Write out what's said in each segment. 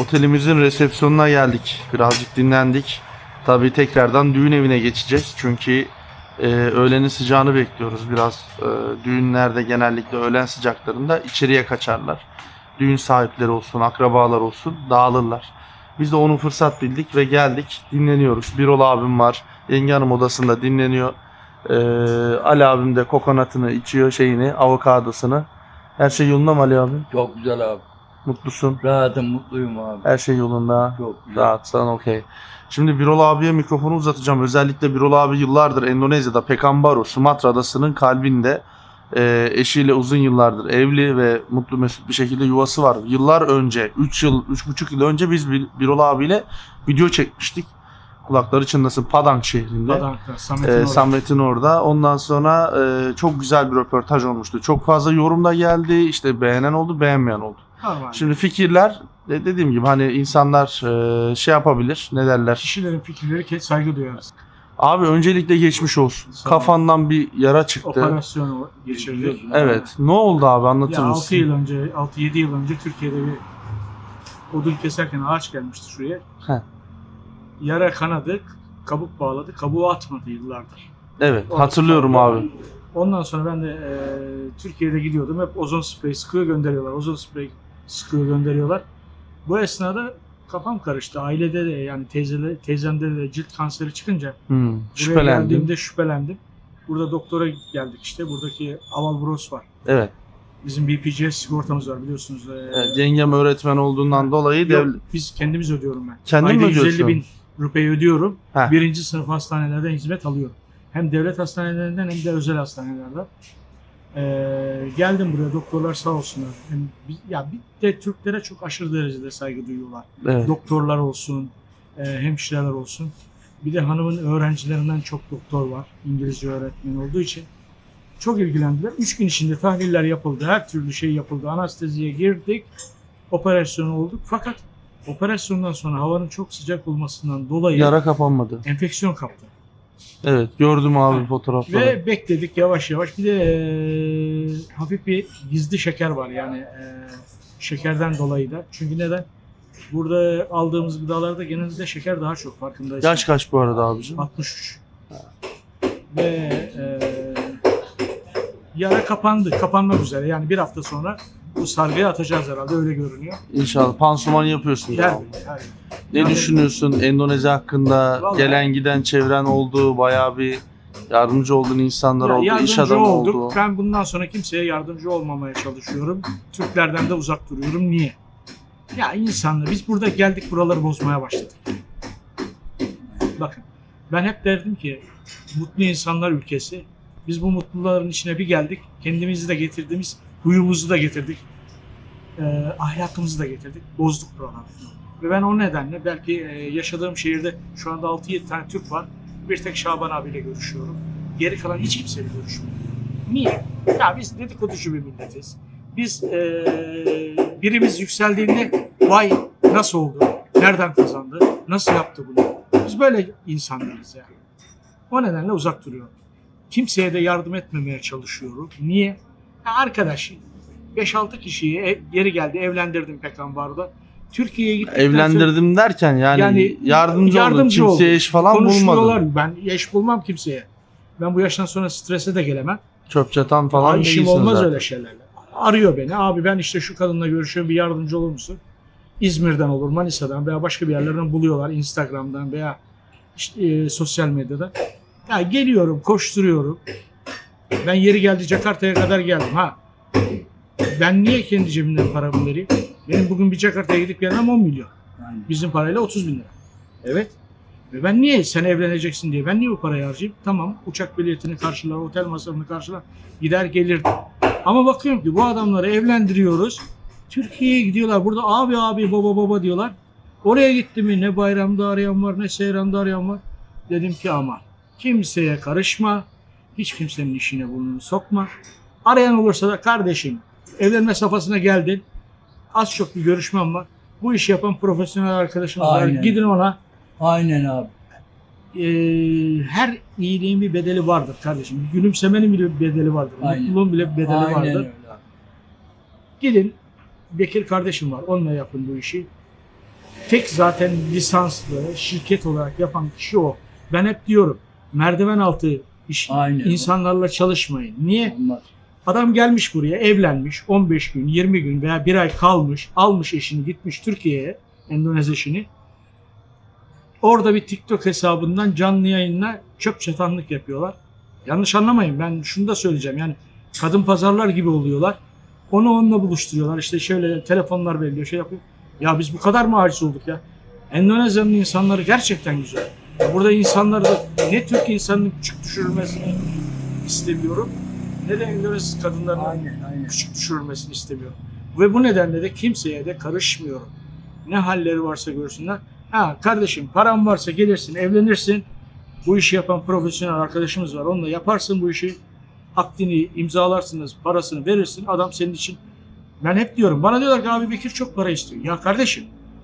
Otelimizin resepsiyonuna geldik. Birazcık dinlendik. Tabii tekrardan düğün evine geçeceğiz. Çünkü öğlenin sıcağını bekliyoruz. Biraz düğünlerde genellikle öğlen sıcaklarında içeriye kaçarlar. Düğün sahipleri olsun, akrabalar olsun dağılırlar. Biz de onu fırsat bildik ve geldik. Dinleniyoruz. Birol abim var. Yenge hanım odasında dinleniyor. Ali abim de kokonatını içiyor, avokadosunu. Her şey yolunda mı Ali abi? Çok güzel abi. Mutlusun. Rahatım, mutluyum abi. Her şey yolunda. Çok güzel. Rahatsan okey. Şimdi Birol abiye mikrofonu uzatacağım. Özellikle Birol abi yıllardır Endonezya'da Pekanbaru, Sumatra adasının kalbinde eşiyle uzun yıllardır evli ve mutlu mesut bir şekilde yuvası var. Yıllar önce, 3,5 yıl önce biz Birol abiyle video çekmiştik. Kulakları çınlasın, Padang şehrinde. Padang'da, Samet'in orada. Samet'in orada. Ondan sonra çok güzel bir röportaj olmuştu. Çok fazla yorum da geldi. İşte beğenen oldu, beğenmeyen oldu. Normal. Şimdi fikirler dediğim gibi hani insanlar şey yapabilir, ne derler. Kişilerin fikirleri saygı duyarız. Abi öncelikle geçmiş olsun. Sağ ol. Kafandan bir yara çıktı. Operasyonu geçirdik. Evet. Ne oldu abi, anlatır Ya mısın? 6-7 yıl önce Türkiye'de bir odun keserken ağaç gelmişti şuraya. Heh. Yara kanadık, kabuk bağladı, kabuğu atmadı yıllardır. Evet, Orası hatırlıyorum kaldı. abi. Ondan sonra ben de Türkiye'de gidiyordum. Hep ozon spreyi sıkıyor gönderiyorlar. Ozon spreyi sıkıyor gönderiyorlar. Bu esnada kafam karıştı. Ailede de yani teyzemde de cilt kanseri çıkınca buraya Şüphelendim. geldiğimde şüphelendim. Burada doktora geldik işte. Buradaki Aval Bros var. Evet. Bizim BPJS sigortamız var biliyorsunuz. Evet, yengem öğretmen olduğundan dolayı Yok, biz kendimiz ödüyorum ben. Kendin Ayda mi ödüyorsun? 150 bin rupiyi ödüyorum. Heh. Birinci sınıf hastanelerden hizmet alıyorum. Hem devlet hastanelerinden hem de özel hastanelerden. Geldim buraya, doktorlar sağ olsunlar. Ya bir de Türklere çok aşırı derecede saygı duyuyorlar. Evet. Doktorlar olsun, hemşireler olsun. Bir de hanımın öğrencilerinden çok doktor var. İngilizce öğretmen olduğu için. Çok ilgilendiler. 3 gün içinde tahliller yapıldı. Her türlü şey yapıldı. Anesteziye girdik. Operasyon olduk. Fakat operasyondan sonra havanın çok sıcak olmasından dolayı Yara kapanmadı. enfeksiyon kaptı. Evet, gördüm abi Ha. fotoğrafları. Ve bekledik yavaş yavaş. Bir de hafif bir gizli şeker var. Yani şekerden dolayı da. Çünkü neden? Burada aldığımız gıdalarda genelde şeker daha çok, farkındaysan. Yaş kaç bu arada abicim? 63. Ve yara kapandı. Kapanmak üzere. Yani bir hafta sonra bu sargıyı atacağız herhalde. Öyle görünüyor. İnşallah. Pansuman yapıyorsun. Yer, abi. yer. Ne Yani- düşünüyorsun Endonezya hakkında? Vallahi- Gelen giden çevren oldu, bayağı bir yardımcı olduğun insanlar oldu, iş Yardımcı adamı olduk. oldu. Ben bundan sonra kimseye yardımcı olmamaya çalışıyorum. Türklerden de uzak duruyorum. Niye? Ya insanlar, biz burada geldik buraları bozmaya başladık. Bakın, ben hep derdim ki mutlu insanlar ülkesi. Biz bu mutluluların içine bir geldik. Kendimizi de getirdiğimiz huyumuzu da getirdik. Ahlakımızı da getirdik. Bozduk buraları. Ve ben o nedenle belki yaşadığım şehirde şu anda 6-7 tane Türk var. Bir tek Şaban abiyle görüşüyorum. Geri kalan hiç kimseyle görüşmüyorum. Niye? Ya biz dedikoducu bir milletiz. Biz birimiz yükseldiğinde vay nasıl oldu? Nereden kazandı? Nasıl yaptı bunu? Biz böyle insanlarız yani. O nedenle uzak duruyorum. Kimseye de yardım etmemeye çalışıyorum. Niye? Ya arkadaş 5-6 kişiyi geri geldi evlendirdim Pekanbaru'da. Türkiye'ye gittikten sonra Evlendirdim derken yani, yardımcı oldun. Kimseye oldu. eş falan Konuşuyorlar. bulmadın. Ben eş bulmam kimseye. Ben bu yaştan sonra strese de gelemem. Çöp çatan falan İşim değilsin olmaz zaten. öyle şeylerle. Arıyor beni. Abi ben işte şu kadınla görüşüyorum. Bir yardımcı olur musun? İzmir'den olur, Manisa'dan veya başka bir yerlerden buluyorlar. Instagram'dan veya işte, sosyal medyadan. Ya geliyorum, koşturuyorum. Ben yeri geldi Jakarta'ya kadar geldim. Ben niye kendi cebimden paramı vereyim? Benim bugün bir Jakarta'ya gidip gelmem 10 milyon. Aynen. Bizim parayla 30 bin lira. Evet. Ve ben niye sen evleneceksin diye ben niye bu parayı harcayayım? Tamam, uçak biletini karşılar, otel masrafını karşılar, gider gelirdim. Ama bakıyorum ki bu adamları evlendiriyoruz. Türkiye'ye gidiyorlar. Burada abi baba diyorlar. Oraya gitti mi ne bayramda arayan var ne seyranda arayan var. Dedim ki aman kimseye karışma. Hiç kimsenin işine burnunu sokma. Arayan olursa da kardeşim evlenme safhasına geldin. Az çok bir görüşmem var. Bu işi yapan profesyonel arkadaşımız var. Aynen. Gidin ona. Aynen abi. Her iyiliğin bir bedeli vardır kardeşim. Gülümsemenin bile bir bedeli vardır. Aynen. Mutluluğun bile bir bedeli Aynen vardır. öyle abi. Gidin. Bekir kardeşim var. Onunla yapın bu işi. tek zaten lisanslı şirket olarak yapan kişi o. Ben hep diyorum merdiven altı Aynen. insanlarla çalışmayın. Niye? Olmaz. Adam gelmiş buraya, evlenmiş, 15 gün, 20 gün veya bir ay kalmış, almış eşini, gitmiş Türkiye'ye, Endonezya eşini. Orada bir TikTok hesabından canlı yayınla çöp çatanlık yapıyorlar. Yanlış anlamayın, ben şunu da söyleyeceğim, yani kadın pazarlar gibi oluyorlar. Onu onunla buluşturuyorlar, işte şöyle telefonlar veriliyor, şey yapıyor. Ya biz bu kadar mı aciz olduk ya? Endonezya'nın insanları gerçekten güzel. Ya burada insanları da ne Türk insanının küçük düşürülmesini istemiyorum, ne de Endonezya kadınlarının Aynen. küçük düşürülmesini istemiyorum. Ve bu nedenle de kimseye de karışmıyorum. Ne halleri varsa görsünler. Ha kardeşim paran varsa gelirsin, evlenirsin. Bu işi yapan profesyonel arkadaşımız var. Onunla yaparsın bu işi. Akdini imzalarsınız, parasını verirsin. Adam senin için. Ben hep diyorum. Bana diyorlar ki abi Bekir çok para istiyor. Ya kardeşim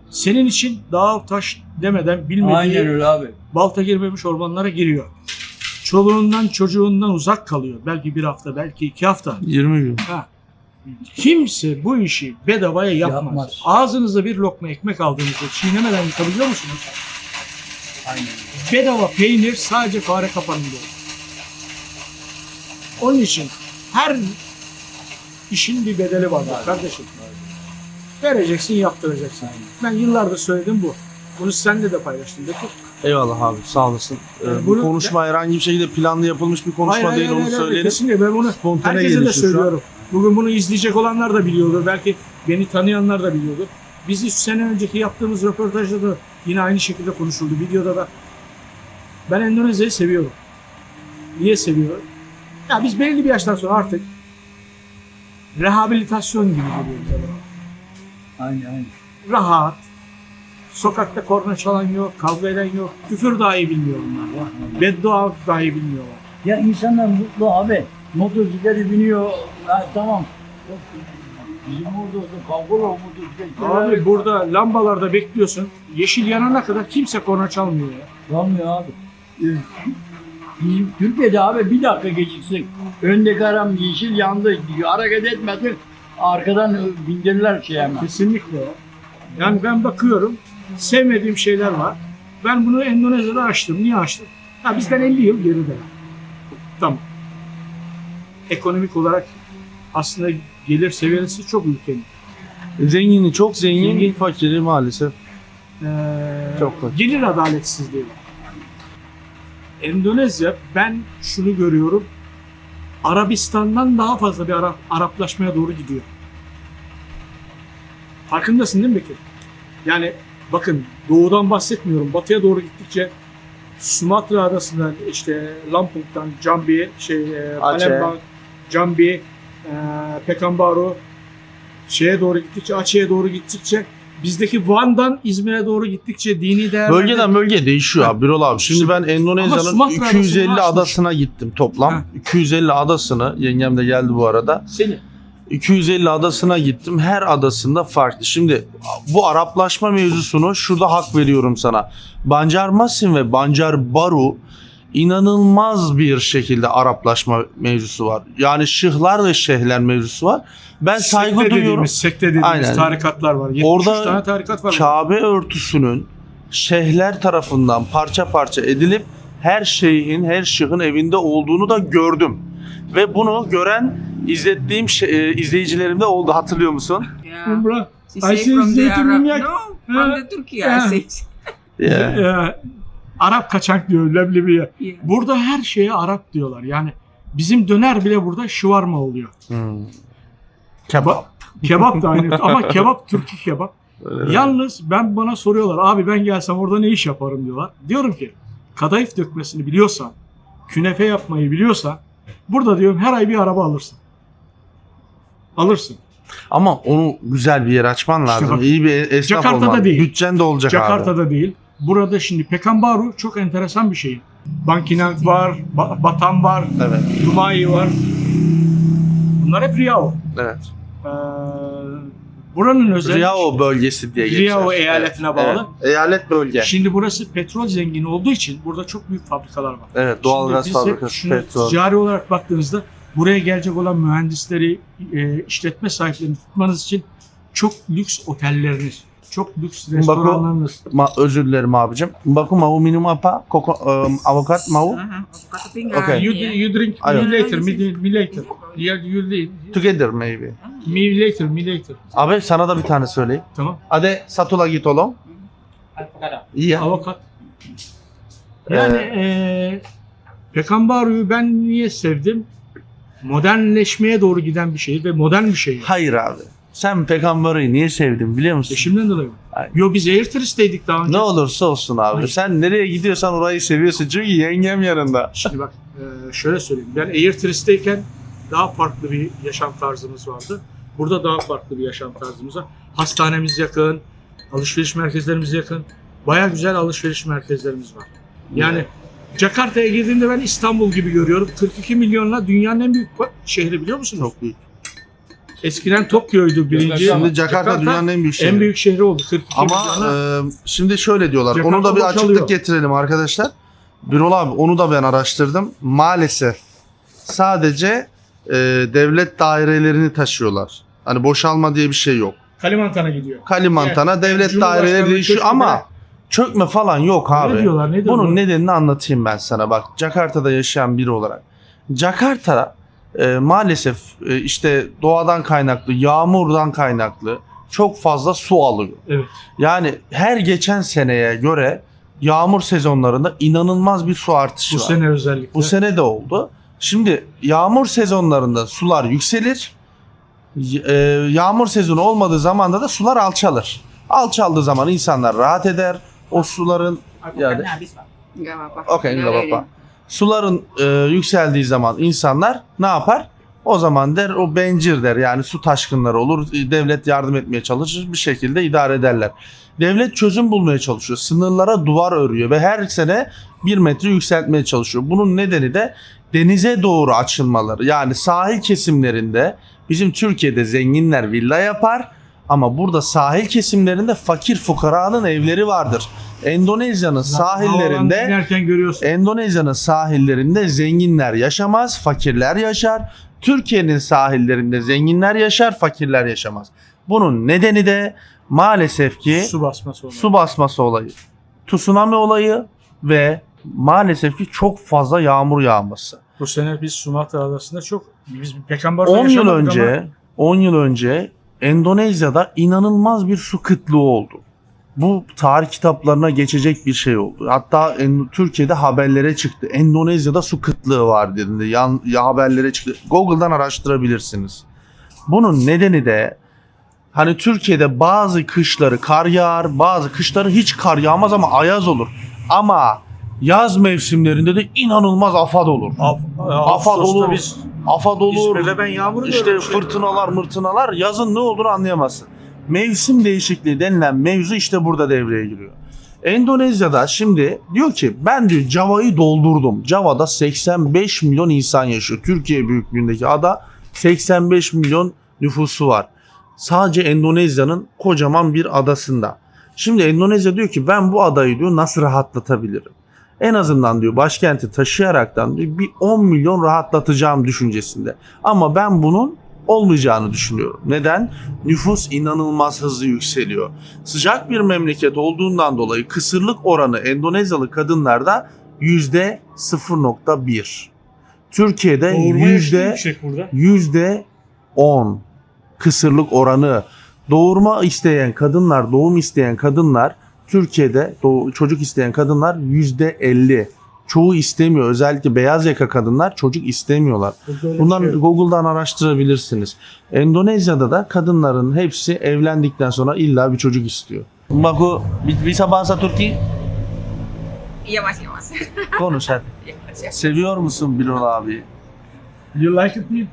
senin için dağ taş demeden bilmediği Aynen öyle abi. balta girmemiş ormanlara giriyor. Çoluğundan çocuğundan uzak kalıyor. Belki bir hafta, belki 2 hafta. 20 gün. Ha. Kimse bu işi bedavaya yapmaz. Yapmaz. Ağzınıza bir lokma ekmek aldığınızda çiğnemeden yutabiliyor musunuz? Aynen. Bedava peynir sadece fare kapanında. Onun için her işin bir bedeli var kardeşim. Vereceksin, yaptıracaksın. Ben yıllardır söyledim bu. Bunu seninle de paylaştım. Bekir. Eyvallah abi sağ olasın. Bu bunu- konuşma herhangi bir şekilde planlı yapılmış bir konuşma değil, onu söyleyelim. Kesinlikle ben bunu Spontane herkese de gelişi şu an. söylüyorum. Bugün bunu izleyecek olanlar da biliyordur. Belki beni tanıyanlar da biliyordur. Biz 3 sene önceki yaptığımız röportajda da yine aynı şekilde konuşuldu. Videoda da. Ben Endonezya'yı seviyorum. Niye seviyorum? Ya biz belli bir yaştan sonra artık rehabilitasyon gibi geliyor. Aynen. Rahat. Sokakta korna çalan yok, kavga eden yok. Küfür dahi bilmiyor onlar. Beddua dahi bilmiyorlar. Ya insanlar mutlu abi. Motosikleti biniyor. Ha, tamam. Bizim orada olsa kavga var motosiklet. Abi burada lambalarda bekliyorsun. Yeşil yanana kadar kimse korna çalmıyor ya. Olmuyor abi. Bizim Türkiye'de abi bir dakika geciksin. Öndeki aram yeşil yandı. Hareket etmedi. Arkadan bindirirler şey hemen. Kesinlikle ya. Yani ben bakıyorum, sevmediğim şeyler var. Ben bunu Endonezya'da açtım. Niye açtım? Ha bizden 50 yıl geride. Tamam. Ekonomik olarak aslında gelir seviyesi çok ülkenin. Zengini çok zengin, Zengin. fakiri maalesef. Çok kötü. Gelir adaletsizliği var. Endonezya, ben şunu görüyorum. Arabistan'dan daha fazla bir Araplaşmaya doğru gidiyor. Farkındasın değil mi Bekir? Yani bakın doğudan bahsetmiyorum. Batıya doğru gittikçe Sumatra adasından işte Lampung'dan Jambi, Palembang, Jambi, Pekanbaru şeye doğru gittikçe, Aceh'e doğru gittikçe bizdeki Van'dan İzmir'e doğru gittikçe dini değerler Bölgeden bölgeye değişiyor abi Birol abi. Şimdi ben Ama Endonezya'nın Sumatra 250 adasını açmış. adasına gittim toplam. Ha. 250 adasını, yengem de geldi bu arada. seni 250 adasına gittim. Her adasında farklı. Şimdi bu Araplaşma mevzusunu şurada hak veriyorum sana. Banjarmasin ve Banjarbaru inanılmaz bir şekilde Araplaşma mevzusu var. Yani şıhlar ve şeyhler mevzusu var. Ben saygı duyuyorum. Sekte dediğimiz Aynen. tarikatlar var. 73 Orada tane tarikat var. Kabe örtüsünün şeyhler tarafından parça parça edilip her şeyhin, her şıhın evinde olduğunu da gördüm. Ve bunu gören izlediğim izleyicilerim de oldu, hatırlıyor musun? Yeah. Umrah. She I say say from the zeytin Arab. minyak. No, from Yeah. the Turkey. Yeah. I say. Yeah. Arap kaçak diyor leblebiye. Yeah. Burada her şeye Arap diyorlar. Yani bizim döner bile burada şıvarma oluyor. Kebap. Kebap da aynı ama kebap Türkiye kebap. Öyle. Yalnız bana soruyorlar abi ben gelsem orada ne iş yaparım diyorlar. Diyorum ki kadayıf dökmesini biliyorsan, künefe yapmayı biliyorsan burada diyorum her ay bir araba alırsın. Alırsın. Ama onu güzel bir yer açman lazım. bak, İyi bir esnaf Jakarta'da olman. değil. Bütçen de olacak abi. Jakarta'da değil. Burada şimdi Pekanbaru çok enteresan bir şey. Bangkinang var, Batam var, Evet. Dumai var. Bunlar hep Riau. Evet. Buranın özelliği Riau bölgesi diye geçer. Riau eyaletine bağlı. Evet. Eyalet bölge. Şimdi burası petrol zengini olduğu için burada çok büyük fabrikalar var. Evet, doğalgaz Şimdi biz hep fabrikası, şunu petrol. ticari olarak baktığınızda buraya gelecek olan mühendisleri, işletme sahiplerini tutmanız için çok lüks otelleriniz, çok lüks restoranlarınız. Özür dilerim abicim. Baku mau minum apa? Avokat mau? Avocado pinggan. Okay. You drink Ayo. me later, me later. You Together maybe. me later. Abi sana da bir tane söyleyeyim. Tamam. Hadi satula git oğlum. İyi ya. Avukat. Yani Pekanbaro'yu ben niye sevdim? Modernleşmeye doğru giden bir şehir ve modern bir şehir. Hayır abi. Sen Pekanbaro'yu niye sevdin biliyor musun? Eşimden dolayı. Hayır. Yo biz Airtrist'teydik daha önce. Ne olursa olsun abi. Hayır. Sen nereye gidiyorsan orayı seviyorsun. Çünkü yengem yanında. Şimdi bak şöyle söyleyeyim. Ben Airtrist'teyken daha farklı bir yaşam tarzımız vardı. Burada daha farklı bir yaşam tarzımız var. Hastanemiz yakın, alışveriş merkezlerimiz yakın. Baya güzel alışveriş merkezlerimiz var. Yani Jakarta'ya girdiğimde ben İstanbul gibi görüyorum. 42 milyonla dünyanın en büyük şehri biliyor musunuz? Çok büyük. Eskiden Tokyo'ydu birinci. Şimdi Jakarta dünyanın en büyük şehri. En büyük şehri oldu. 42 Ama milyona. şimdi şöyle diyorlar. Jakarta Onu da bir boşalıyor. açıklık getirelim arkadaşlar. Birol abi onu da ben araştırdım. Maalesef sadece devlet dairelerini taşıyorlar. Hani boşalma diye bir şey yok. Kalimantan'a gidiyor. Kalimantan'a Yani devlet Cumhurbaşkanlığı daireleri değişiyor köşkü ama falan. çökme falan yok abi. Ne diyorlar? Nedir Bunun bu? nedenini anlatayım ben sana bak. Jakarta'da yaşayan biri olarak. Jakarta maalesef işte doğadan kaynaklı, yağmurdan kaynaklı çok fazla su alıyor. Evet. Yani her geçen seneye göre yağmur sezonlarında inanılmaz bir su artışı Bu var. sene özellikle. Bu sene de oldu. Şimdi yağmur sezonlarında sular yükselir. Yağmur sezonu olmadığı zamanda da sular alçalır. Alçaldığı zaman insanlar rahat eder. O suların yani Enggak apa-apa. okey Udah, udah, baba. Suların yükseldiği zaman insanlar ne yapar? O zaman der o bencir der. Yani su taşkınları olur. Devlet yardım etmeye çalışır. Bir şekilde idare ederler. Devlet çözüm bulmaya çalışıyor. Sınırlara duvar örüyor ve her sene 1 metre yükseltmeye çalışıyor. Bunun nedeni de denize doğru açılmaları. Yani sahil kesimlerinde bizim Türkiye'de zenginler villa yapar ama burada sahil kesimlerinde fakir fukaranın evleri vardır. Endonezya'nın sahillerinde Giderken görüyorsun. Endonezya'nın sahillerinde zenginler yaşamaz, fakirler yaşar. Türkiye'nin sahillerinde zenginler yaşar, fakirler yaşamaz. Bunun nedeni de maalesef ki Su basması oldu. su basması olayı, tsunami olayı ve maalesef ki çok fazla yağmur yağması. Bu sene biz Sumatra Adası'nda biz Pekanbaro'da 10 yıl yaşamadık önce, ama 10 yıl önce Endonezya'da inanılmaz bir su kıtlığı oldu. Bu tarih kitaplarına geçecek bir şey oldu. Hatta Türkiye'de haberlere çıktı. Endonezya'da su kıtlığı var dediğinde ya haberlere çıktı. Google'dan araştırabilirsiniz. Bunun nedeni de hani Türkiye'de bazı kışları kar yağar, bazı kışları hiç kar yağmaz ama ayaz olur. Ama yaz mevsimlerinde de inanılmaz afad olur. Afad olur. Biz Afad olur. İzmir'de ben yağmuru İşte gördüm. fırtınalar yazın ne olduğunu anlayamazsın. Mevsim değişikliği denilen mevzu işte burada devreye giriyor. Endonezya'da şimdi diyor ki ben diyor Java'yı doldurdum. Java'da 85 milyon insan yaşıyor. Türkiye büyüklüğündeki ada 85 milyon nüfusu var. Sadece Endonezya'nın kocaman bir adasında. Şimdi Endonezya diyor ki ben bu adayı diyor nasıl rahatlatabilirim? En azından diyor başkenti taşıyaraktan diyor bir 10 milyon rahatlatacağım düşüncesinde. Ama ben bunun olmayacağını düşünüyorum. Neden? Nüfus inanılmaz hızlı yükseliyor. Sıcak bir memleket olduğundan dolayı kısırlık oranı Endonezyalı kadınlarda %0.1. Türkiye'de Doğurma yaşı yüksek burada. %10 kısırlık oranı. Doğum isteyen kadınlar Türkiye'de çocuk isteyen kadınlar %50. Çoğu istemiyor. Özellikle beyaz yaka kadınlar çocuk istemiyorlar. Bunları Google'dan araştırabilirsiniz. Endonezya'da da kadınların hepsi evlendikten sonra illa bir çocuk istiyor. Baku bisa bahasa Türkiye? Iya mas, iya mas. Konuş hadi. Iya, siap. Seviyor musun Birol abi? You like it mi?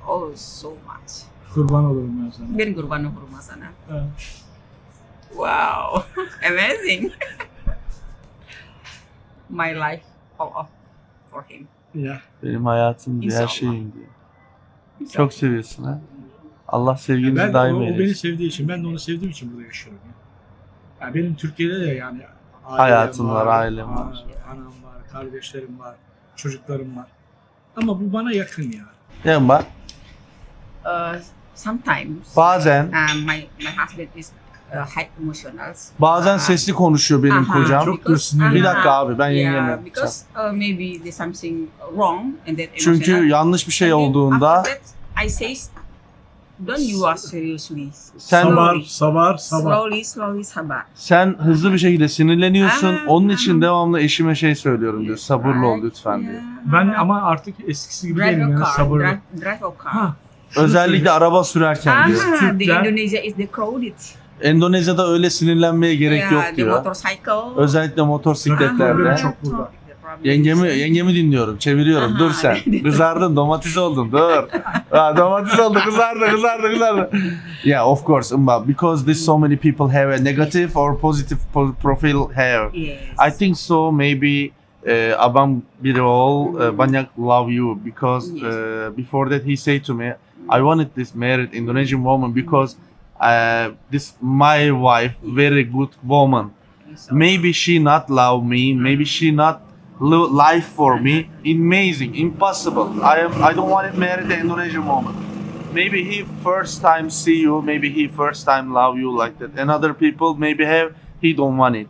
Oh, so much. Kurban olurum ben sana. Biar kurban ke rumah sana. Evet. Wow, amazing. My life all of for him. Ya. Benim hayatım diyor, her İnşallah. şeyim diyor. Çok seviyorsun ha. Allah sevginizi Ben daim o beni eylesin. sevdiği için, ben de onu sevdiğim için burada yaşıyorum. Yani benim Türkiye'de de yani ailem Hayatın var, ailem var. Anam var, kardeşlerim var, çocuklarım var. Ama bu bana yakın ya. Değil mi bak? Sometimes Bazen my husband is high emotionals. Bazen sesli konuşuyor benim Aha, kocam. Çok sinirli. Bir dakika abi ben Yeah, yengeme. because maybe there's something wrong and that Çünkü emotional. yanlış bir şey And then olduğunda after that, I say, don't you are seriously. Sen- Sabar. Slowly sabar. sen hızlı bir şekilde sinirleniyorsun. Aha, Onun için aha. devamlı eşime şey söylüyorum diyor. Sabırlı ol lütfen diyor. Ben ama artık eskisi gibi drive değilim a yani car, sabırlı. drive a car. Ha, şunu Özellikle söyleyeyim. araba sürerken diyor. The Türkler- Indonesia is the crowded. Endonezya'da öyle sinirlenmeye gerek yok The diyor. motorcycle. Özellikle Trafik motosikletlerde. problemi çok burada. Yengemi dinliyorum, çeviriyorum. Aha. Dur sen. Kızardın, domates oldun. Dur. Ha, domates oldu, kızardı. Yeah, of course. Because this so many people have a negative or positive profile have. Yes. I think so. Maybe abang Birol banyak love you because before that he said to me, I wanted this married Indonesian woman because this my wife very good woman. Maybe she not love me. Maybe she not life for me. Amazing, impossible. I don't want to marry the Indonesian woman. Maybe he first time see you. Maybe he first time love you like that. And other people maybe have he don't want it.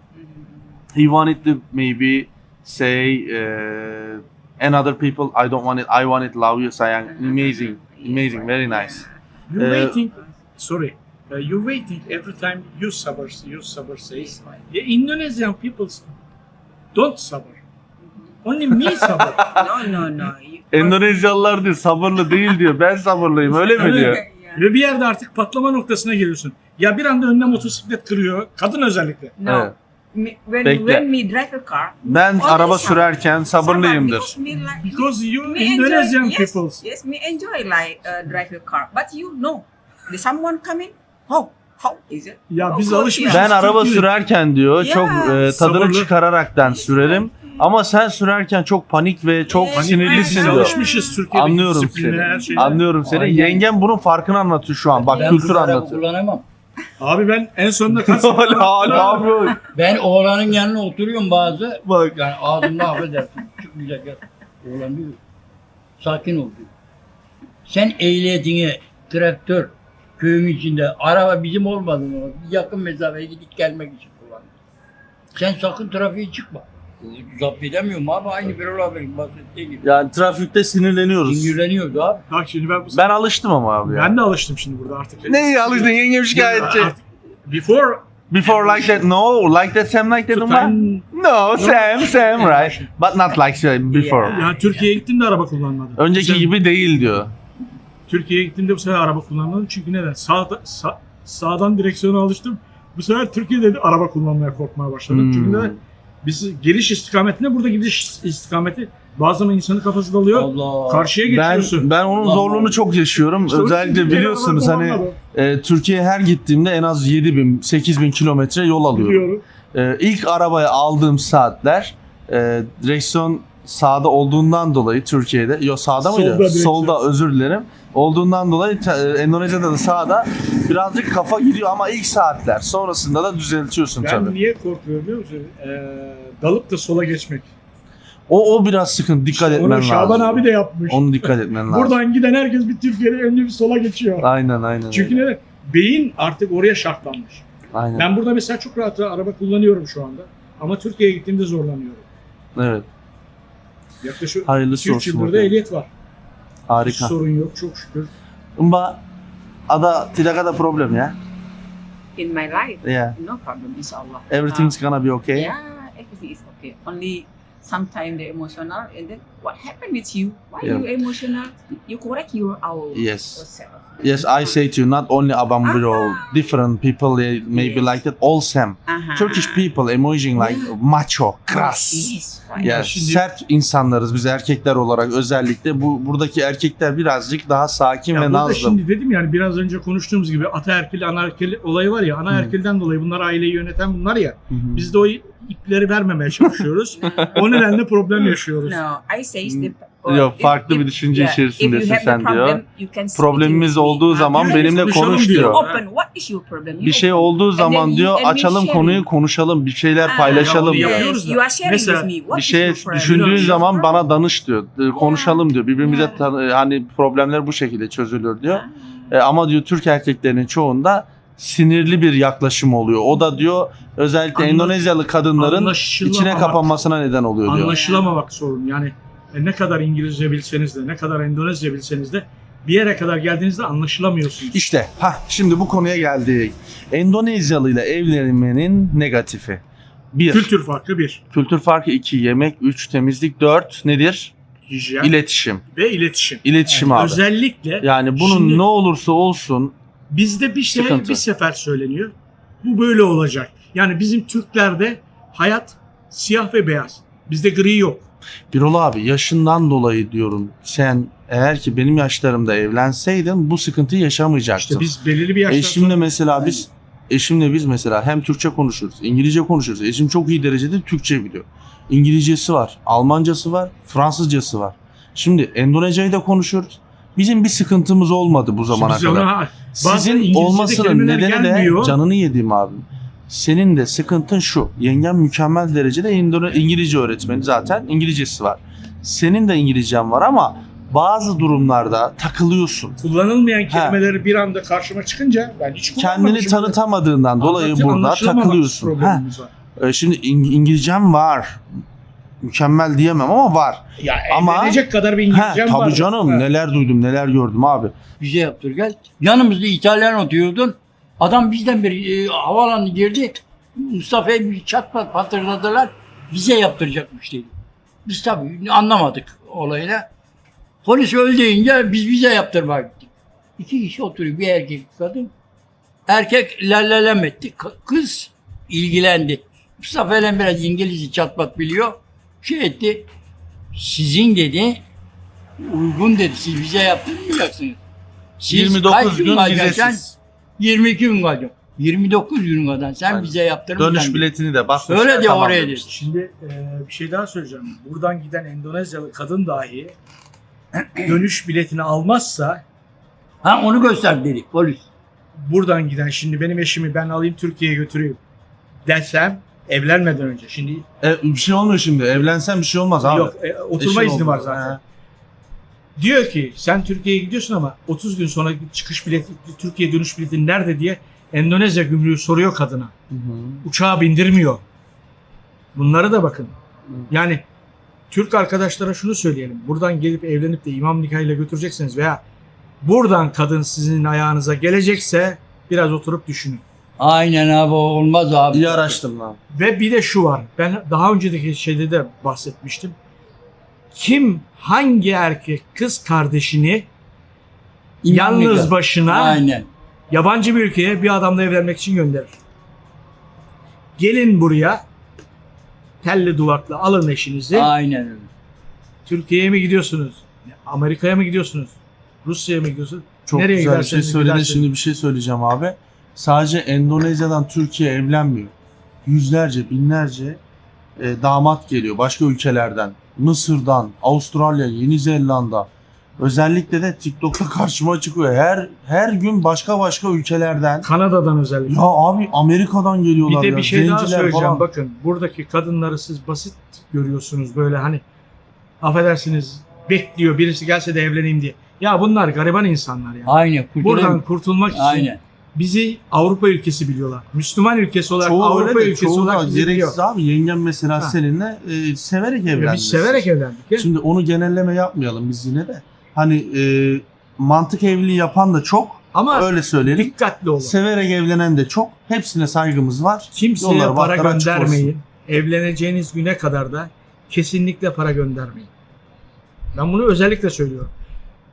He wanted to maybe say and other people I don't want it. I want it. Love you, sayang. Amazing, very nice. You waiting, sorry. You waiting every time you sabır says. The Indonesian people don't sabır. Only me sabır. No. Endonezyalılar diyor sabırlı değil diyor. Ben sabırlıyım öyle mi diyor? Ve bir yerde artık patlama noktasına geliyorsun. Ya bir anda önüne motosiklet kırıyor. Kadın özellikle. No. Evet. Bekle. When me drive a car, Ben always araba sabır. sürerken sabırlıyımdır. Because me like Because you me Indonesian enjoy, peoples. Yes, me enjoy like drive a car. But you know, there's someone coming. How is it? Ya biz Oh, alışmışız. Ben araba Türkiye'de. sürerken diyor çok tadını Sabırlı. çıkararaktan sürerim. Ama sen sürerken çok panik ve çok Panik, sinirlisin Biz evet. diyor. alışmışız Türkiye'de. Anlıyorum disipline, seni. her şeye. Anlıyorum seni. Aynen. Yengem bunun farkını anlatıyor şu an. Bak Ben kültür kız araba anlatıyor. kullanamam. Abi ben en sonunda kaç Hala yapıyor. Ben oğlanın yanına oturuyorum bazı. Bak. Yani ağzımda affedersin. Çıkmayacak ya. Oğlan diyor. Sakin ol diyor. Sen ehliyetini traktör köyün içinde araba bizim olmadı mı? Yakın mesafeye gidip gelmek için kullandın. Sen sakın trafiğe çıkma. Zapt edemiyorum abi aynı bir olabilir bahsettiği gibi. Yani trafikte sinirleniyoruz. Sinirleniyordu abi. Bak şimdi Ben alıştım ama abi ya. ben de alıştım şimdi burada artık. Neye alıştın? Yengem şikayetçi. Artık Before Before like that, no, like that, same like that, to Umar? time- No, same, right? But not like before. ya Türkiye'ye gittiğimde araba kullanmadım. Önceki Sen- gibi değil diyor. Türkiye'ye gittiğimde bu sefer araba kullanmadım. Çünkü neden? Sağdan direksiyona alıştım. Bu sefer Türkiye'de de araba kullanmaya korkmaya başladım. Çünkü neden? Biz geliş istikametine burada gidiş istikameti bazen insanın kafası dalıyor. Allah. Karşıya Ben geçiyorsun. onun Allah zorluğunu Allah. çok yaşıyorum. İşte o Özellikle Türkiye'de biliyorsunuz araba hani kullanmadım. Türkiye'ye her gittiğimde en az 7.000-8.000 kilometre yol alıyorum. Biliyorum. İlk arabaya aldığım saatler direksiyon sağda olduğundan dolayı Türkiye'de, yok sağda mıydı? Solda direksiyon. Solda, özür dilerim. Olduğundan dolayı Endonezya'da da sağda birazcık kafa gidiyor ama ilk saatler sonrasında da düzeltiyorsun Ben tabii. niye korkuyorum biliyor musun? Dalıp da sola geçmek. O biraz sıkıntı, dikkat etmen Onu lazım. Şaban abi de yapmış. Onu dikkat etmen lazım. Buradan giden herkes bir Türkiye'de önce bir sola geçiyor. Aynen. Çünkü neden? Beyin artık oraya şartlanmış. Aynen. Ben burada mesela çok rahat araba kullanıyorum şu anda. Ama Türkiye'ye gittiğimde zorlanıyorum. Evet. Yaklaşık Hayırlısı 3 olsun. yıldır da bakalım. ehliyet var. Hiç Harika. sorun yok çok şükür. Mbak, tidak ada problem ya? In my life, Yeah. no problem, inshallah. Everything's gonna be okay? Yeah, everything is okay. Only sometimes they're emotional, and then what happened with you? Why Yeah. you emotional? You correct our Yes. yourself. Yes, I say to you, not only Abang Birol, different people they maybe Yes. like that. All same. Uh-huh. Turkish people emoting like Yeah. macho, kras. Yes, right. Ya Şimdi- sert insanlarız biz erkekler olarak özellikle. Buradaki erkekler birazcık daha sakin Ya ve burada nazlı. şimdi dedim yani biraz önce konuştuğumuz gibi ataerkil, anaerkil olayı var ya. Anaerkilden dolayı bunlar aileyi yöneten bunlar ya. Hı hı. Biz de o ipleri vermemeye çalışıyoruz. O nedenle problem yaşıyoruz. No, I say the Yok, farklı bir düşünce içerisindesin sen diyor. Problemimiz olduğu zaman Yeah, benimle konuşalım konuş diyor. diyor. Open. What is your problem? Bir şey olduğu zaman diyor açalım konuyu konuşalım, bir şeyler paylaşalım ya, diyor. yapıyoruz da. You are sharing Mesela with me. What Bir is şey your problem? düşündüğün Biraz- zaman bana danış diyor. Konuşalım diyor. Birbirimize Yeah. hani problemler bu şekilde çözülür diyor. Ama diyor Türk erkeklerinin çoğunda sinirli bir yaklaşım oluyor. O da diyor özellikle Endonezyalı kadınların Anlaşılamamak. içine kapanmasına neden oluyor diyor. Anlaşılamamak sorun. Yani ne kadar İngilizce bilseniz de, ne kadar Endonezce bilseniz de bir yere kadar geldiğinizde anlaşılamıyorsunuz. İşte şimdi bu konuya geldik. Endonezyalı ile evlenmenin negatifi. 1. Kültür farkı 1. Kültür farkı 2. Yemek 3. Temizlik 4. Nedir? Hijyen İletişim. ve iletişim. İletişim abi. Özellikle Yani bunun şimdi ne olursa olsun bizde bir şey sıkıntı. bir sefer söyleniyor. Bu böyle olacak. Yani bizim Türklerde hayat siyah ve beyaz. Bizde gri yok. Birol abi yaşından dolayı diyorum. Sen eğer ki benim yaşlarımda evlenseydin bu sıkıntıyı yaşamayacaktın. İşte biz belirli bir yaştan Eşimle mesela biz mesela hem Türkçe konuşuruz, İngilizce konuşuruz. Eşim çok iyi derecede Türkçe biliyor. İngilizcesi var, Almancası var, Fransızcası var. Şimdi Endonezce'yi de konuşuyoruz. Bizim bir sıkıntımız olmadı bu zamana biz kadar. ona- bazen Sizin İngilizce'de olmasının kelimeler nedeni gelmiyor. de canını yediğim abi. Senin de sıkıntın şu. Yengen mükemmel derecede İngilizce öğretmeni zaten. İngilizcesi var. Senin de İngilizcen var ama bazı durumlarda takılıyorsun. kullanılmayan kelimeleri bir anda karşıma çıkınca ben hiç Kendini kullanmamışım. tanıtamadığından dolayı burada Anlaşılamamak takılıyorsun. problemimiz var. Şimdi İngilizcem var. Mükemmel diyemem ama var. Ya Ama- evlenecek kadar bir İngilizcem var. Tabii canım Ha. neler duydum neler gördüm abi. Vize yaptır gel. Yanımızda İtalyan oturuyordun. Adam bizden bir havalanı girdi. Mustafa'yı bir çat patırladılar. Vize yaptıracakmış dedi. Biz tabii anlamadık olayla. Polis öyle deyince biz vize yaptırmaya gittik. 2 kişi oturuyor. Bir erkek bir kadın. Erkek lallelem etti. Kız ilgilendi. Mustafa ile biraz İngilizce çatpat biliyor. Şey etti. Sizin dedi uygun dedi. Siz vize yaptırmayacaksınız. Siz 29 kaç gün kalacaksın? vizesiz. 22 gün kalacağım. 29 gün kadar sen Aynen. vize yaptırmayacaksın. Dönüş biletini de bak. Öyle de oraya demiş. dedi. Şimdi bir şey daha söyleyeceğim. Buradan giden Endonezyalı kadın dahi dönüş biletini almazsa Ha onu göster dedi polis. buradan giden şimdi benim eşimi ben alayım Türkiye'ye götüreyim desem evlenmeden önce. Şimdi Bir şey olmuyor şimdi. Evlensen bir şey olmaz abi. yok oturma Eşin izni oldu. var zaten. Diyor ki sen Türkiye'ye gidiyorsun ama 30 gün sonra çıkış bileti, Türkiye dönüş bileti nerede diye Endonezya gümrüğü soruyor kadına. Hı hı. Uçağa bindirmiyor. Bunlara da bakın. Yani Türk arkadaşlara şunu söyleyelim. Buradan gelip evlenip de imam nikahıyla götüreceksiniz veya buradan kadın sizin ayağınıza gelecekse biraz oturup düşünün. Aynen abi olmaz abi. İyi araştırın abi. Ve bir de şu var. Ben daha önceki şeyde de bahsetmiştim. Kim hangi erkek kız kardeşini İmam yalnız nikah. başına Aynen. yabancı bir ülkeye bir adamla evlenmek için gönderir? Gelin buraya telli duvaklı alın eşinizi. Aynen öyle. Türkiye'ye mi gidiyorsunuz? Amerika'ya mı gidiyorsunuz? Rusya'ya mı gidiyorsunuz? Çok Nereye güzel bir şey giderseniz söyledin. giderseniz. Şimdi bir şey söyleyeceğim abi. Sadece Endonezya'dan Türkiye evlenmiyor. Yüzlerce, binlerce damat geliyor başka ülkelerden. Mısır'dan, Avustralya, Yeni Zelanda. Özellikle de TikTok'ta karşıma çıkıyor. Her gün başka ülkelerden. Kanada'dan özellikle. Ya abi Amerika'dan geliyorlar Bir de ya. bir şey daha Zenciler söyleyeceğim. falan. Bakın buradaki kadınları siz basit görüyorsunuz böyle hani affedersiniz bekliyor birisi gelse de evleneyim diye. Ya bunlar gariban insanlar ya. Aynen. Buradan kurtulmak için Aynen. bizi Avrupa ülkesi biliyorlar. Müslüman ülkesi olarak Çoğu Avrupa öyle de, ülkesi çoğu da olarak bizi biliyor. gereksiz abi. Yengem mesela Ha. seninle severek evlendi. Biz severek evlendik. Ya. Şimdi onu genelleme yapmayalım biz yine de. Hani mantık evliliği yapan da çok. Ama Öyle söyleyelim. dikkatli olun. Severek evlenen de çok. Hepsine saygımız var. Kimseye Yolları, para bakları açık göndermeyin. Evleneceğiniz güne kadar da kesinlikle para göndermeyin. Ben bunu özellikle söylüyorum.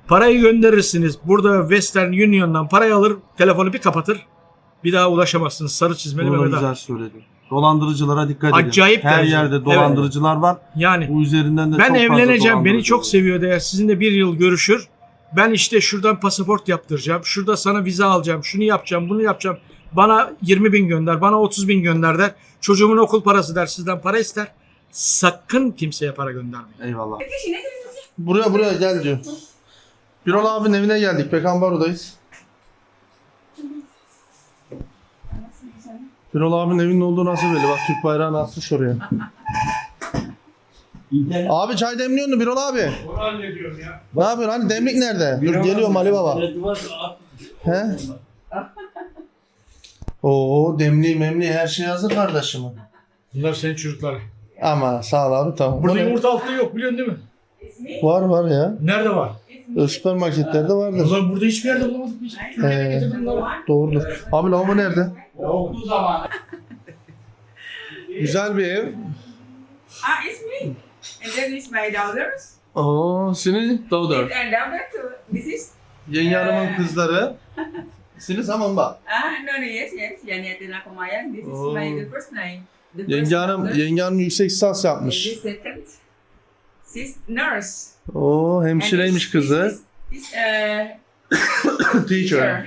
Parayı gönderirsiniz. Burada Western Union'dan parayı alır, telefonu bir kapatır. Bir daha ulaşamazsınız. Sarı çizmeli Doğru, Mehmet güzel Ali. söyledin. Dolandırıcılara dikkat edin. Acayip Her derecede. yerde dolandırıcılar var. Yani Bu üzerinden de ben çok fazla evleneceğim. Beni dolandırıcı çok oluyor. seviyor eğer sizinle bir yıl görüşür. Ben işte şuradan pasaport yaptıracağım. Şurada sana vize alacağım. Şunu yapacağım, bunu yapacağım. Bana 20 bin gönder, bana 30 bin gönder der. Çocuğumun okul parası der, sizden para ister. Sakın kimseye para göndermeyin. Eyvallah. Buraya gel diyor. Birol abinin evine geldik. Pekanbaro'dayız. Birol abinin evinin olduğu nasıl belli? Bak Türk bayrağını asmış oraya. Abi çay demliyor mu Birol abi? Onu hallediyorum ya. Ne yapıyorsun? Hani demlik nerede? Dur geliyorum Ali Baba. He? Oo, demli memli her şey hazır kardeşim. Bunlar senin çocukların. Ama sağ ol abi, tamam. Burada Bu ne? yumurta altlığı yok biliyorsun değil mi? Var ya. Nerede var? Süpermarketlerde vardır. Ulan burada hiçbir yerde bulamadık biz. Türkiye'de getirdim bunları. Doğrudur. Abi lavabo nerede? Okul zamanı. Güzel bir ev. It's me. And then it's my daughters. Oo, senin daughter. And daughter too. This is Yenge hanımın kızları. Seni zaman bak. no yes. Yani Athena Kumayan. This is Oh. the first name. The first Yenge hanım, daughter. yenge hanım yüksek lisans And yapmış. the second. She's nurse. Oo, hemşireymiş kızı. This Teacher. teacher.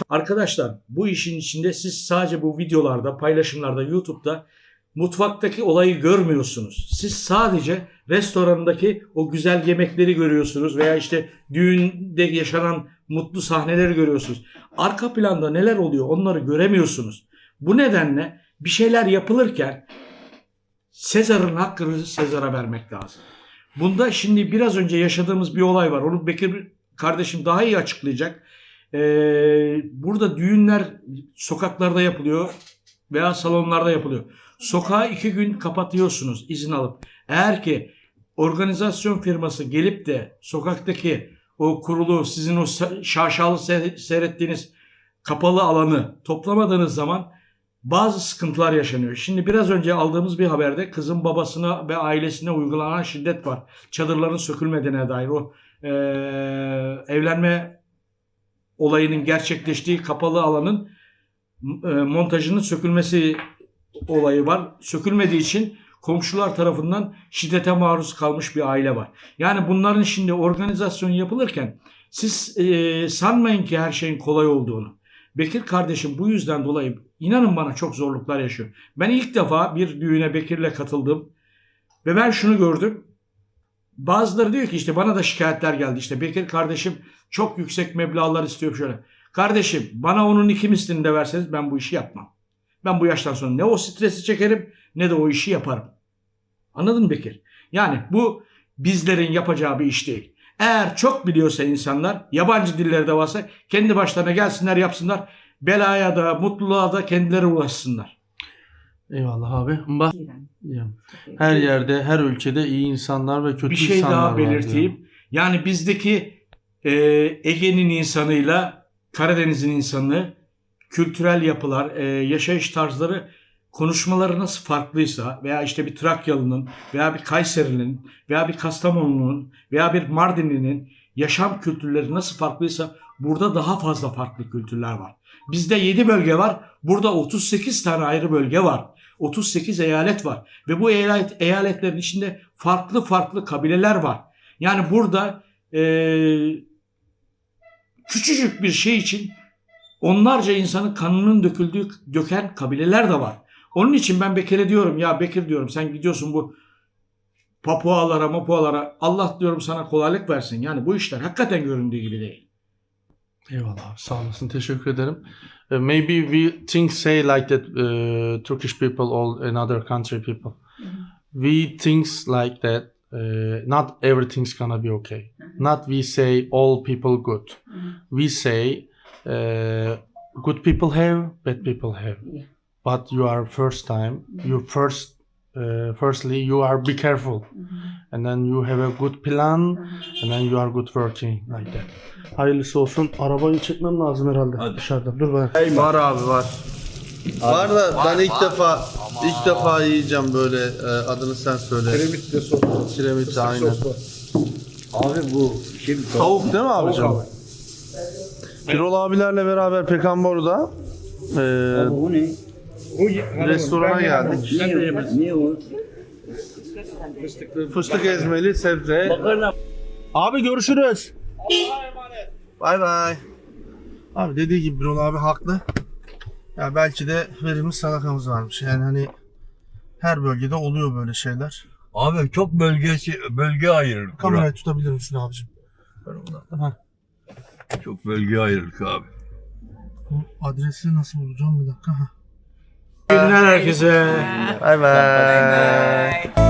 Arkadaşlar bu işin içinde siz sadece bu videolarda, paylaşımlarda, YouTube'da mutfaktaki olayı görmüyorsunuz. Siz sadece restorandaki o güzel yemekleri görüyorsunuz veya işte düğünde yaşanan mutlu sahneleri görüyorsunuz. Arka planda neler oluyor onları göremiyorsunuz. Bu nedenle bir şeyler yapılırken Sezar'ın hakkını Sezar'a vermek lazım. Bunda şimdi biraz önce yaşadığımız bir olay var. Onu Bekir kardeşim daha iyi açıklayacak. Burada düğünler sokaklarda yapılıyor veya salonlarda yapılıyor. Sokağı 2 gün kapatıyorsunuz izin alıp. Eğer ki organizasyon firması gelip de sokaktaki o kurulu sizin o şaşalı seyrettiğiniz kapalı alanı toplamadığınız zaman bazı sıkıntılar yaşanıyor. Şimdi biraz önce aldığımız bir haberde kızın babasına ve ailesine uygulanan şiddet var. Çadırların sökülmediğine dair o evlenme olayının gerçekleştiği kapalı alanın montajının sökülmesi olayı var. Sökülmediği için komşular tarafından şiddete maruz kalmış bir aile var. Yani bunların şimdi organizasyon yapılırken siz sanmayın ki her şeyin kolay olduğunu. Bekir kardeşim bu yüzden dolayı inanın bana çok zorluklar yaşıyor. Ben ilk defa bir düğüne Bekir'le katıldım ve ben şunu gördüm. Bazıları diyor ki işte bana da şikayetler geldi. İşte Bekir kardeşim çok yüksek meblağlar istiyor şöyle. Kardeşim bana onun 2 mislini de verseniz ben bu işi yapmam. Ben bu yaştan sonra ne o stresi çekerim ne de o işi yaparım. Anladın mı Bekir? Yani bu bizlerin yapacağı bir iş değil. Eğer çok biliyorsa insanlar, yabancı dilleri de varsa kendi başlarına gelsinler yapsınlar. Belaya da mutluluğa da kendileri ulaşsınlar. Eyvallah abi. Her yerde, her ülkede iyi insanlar ve kötü Bir şey insanlar daha var belirteyim. diyor. Yani bizdeki Ege'nin insanıyla Karadeniz'in insanı, kültürel yapılar, yaşayış tarzları, konuşmaları nasıl farklıysa veya işte bir Trakyalı'nın veya bir Kayserili'nin veya bir Kastamonu'nun veya bir Mardinli'nin yaşam kültürleri nasıl farklıysa burada daha fazla farklı kültürler var. Bizde 7 bölge var. Burada 38 tane ayrı bölge var. 38 eyalet var. Ve bu eyaletlerin içinde farklı farklı kabileler var. Yani burada küçücük bir şey için onlarca insanın kanının döken kabileler de var. Onun için ben Bekir'e diyorum ya Bekir diyorum sen gidiyorsun bu Papualara Allah diyorum sana kolaylık versin. Yani bu işler hakikaten göründüğü gibi değil. Eyvallah abi, sağ olasın, teşekkür ederim. Maybe we think say like that Turkish people or another country people. We thinks like that not everything's gonna be okay. Not we say all people good. We say good people have, bad people have. But you are first time, firstly you are be careful. And then you have a good plan, and then you are good working like that. Hayırlısı olsun. Arabayı çekmem lazım herhalde dışarıda. Dur bak. Var abi var. Var da ben ilk defa yiyeceğim böyle adını sen söyle. Kiremit de sos. Kiremit de aynen. Abi bu şimdi Tavuk değil mi abicim? Birol abilerle beraber Pekanbor'da bu ne? restorana geldik. Ne o? Fıstık ezmeli sebze. Abi görüşürüz. Bay bay. Abi dediği gibi Birol abi haklı. Ya belki de verilmiş sadakamız varmış. Yani hani her bölgede oluyor böyle şeyler. Abi çok bölge ayırırdık. Kamerayı tutabilir misin abicim? Böyle uzaktan. Çok bölge ayırırdık abi. Bu adresi nasıl bulacağım bir dakika. Günler herkese. Bay bay. Bye bye.